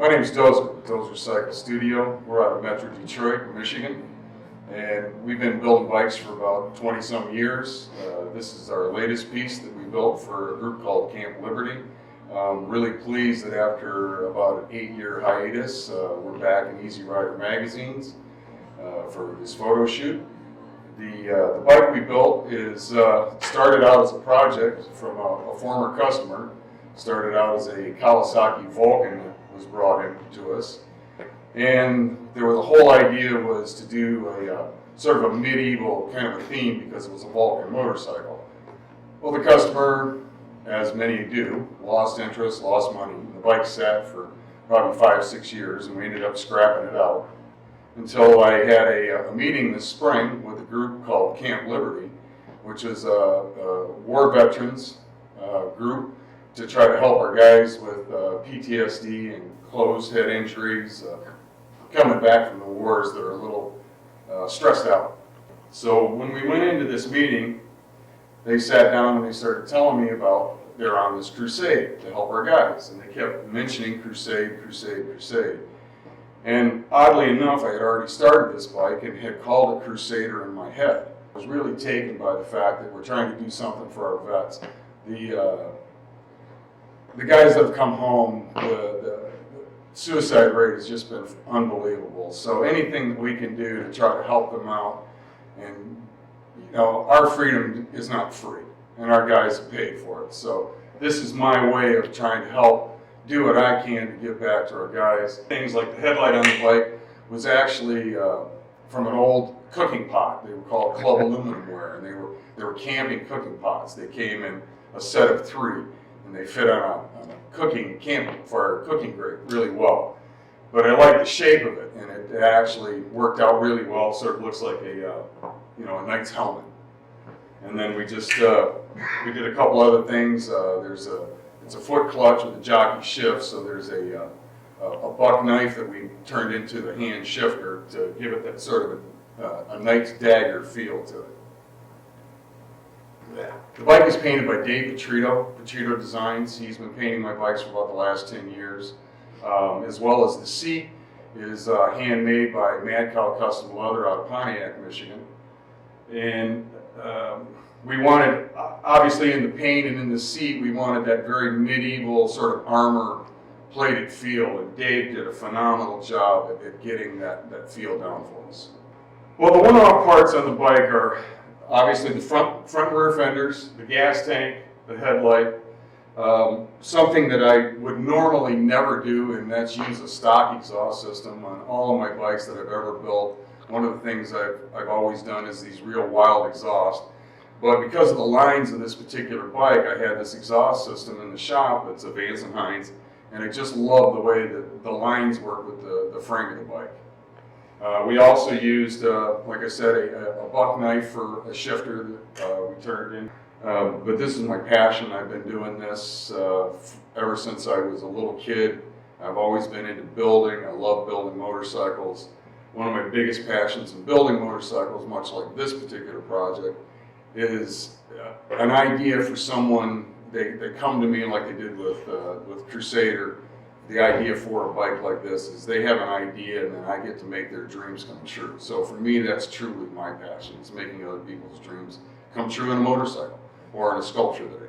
My name is Dozer of Dozer Cycle Studio. We're out of Metro Detroit, Michigan, and we've been building bikes for about 20-some years. This is our latest piece that we built for a group called Camp Liberty. Really pleased that after about an 8-year hiatus, we're back in Easyrider magazines for this photo shoot. The bike we built is started out as a project from a former customer. Started out as a Kawasaki Vulcan that was brought in to us, and the whole idea was to do a sort of a medieval kind of a theme because it was a Vulcan motorcycle. Well, the customer, as many do, lost interest, lost money. The bike sat for probably 5-6 years, and we ended up scrapping it out until I had a meeting this spring with a group called Camp Liberty, which is a war veterans group to try to help our guys with PTSD and closed head injuries, coming back from the wars that are a little stressed out. So when we went into this meeting, they sat down and they started telling me about they're on this crusade to help our guys, and they kept mentioning crusade, crusade, crusade. And oddly enough, I had already started this bike and had called it Crusader in my head. I was really taken by the fact that we're trying to do something for our vets. The guys that have come home, the suicide rate has just been unbelievable. So anything that we can do to try to help them out, and you know, our freedom is not free, and our guys have paid for it. So this is my way of trying to help do what I can to give back to our guys. Things like the headlight on the bike was actually from an old cooking pot. They were called Club Aluminum Ware, and they were camping cooking pots. They came in a set of 3. And they fit on a campfire cooking grate really well. But I like the shape of it, and it actually worked out really well. Sort of looks like a a knight's helmet. And then we just we did a couple other things. It's a foot clutch with a jockey shift, so there's a buck knife that we turned into the hand shifter to give it that sort of a knight's dagger feel to it. The bike is painted by Dave Petrito Designs. He's been painting my bikes for about the last 10 years. As well as the seat is handmade by Mad Cow Custom Leather out of Pontiac, Michigan. And we wanted, obviously in the paint and in the seat, we wanted that very medieval sort of armor plated feel, and Dave did a phenomenal job at getting that feel down for us. Well, the one-off parts on the bike are obviously the front rear fenders, the gas tank, the headlight. Something that I would normally never do, and that's use a stock exhaust system on all of my bikes that I've ever built. One of the things I've always done is these real wild exhaust. But because of the lines of this particular bike, I had this exhaust system in the shop. It's a Vance & Hines, and I just love the way that the lines work with the frame of the bike. We also used, like I said, a buck knife for a shifter that we turned in. But this is my passion. I've been doing this ever since I was a little kid. I've always been into building. I love building motorcycles. One of my biggest passions in building motorcycles, much like this particular project, is an idea for someone. They come to me like they did with Crusader. The idea for a bike like this is they have an idea, and then I get to make their dreams come true. So for me, that's truly my passion. It's making other people's dreams come true in a motorcycle or in a sculpture that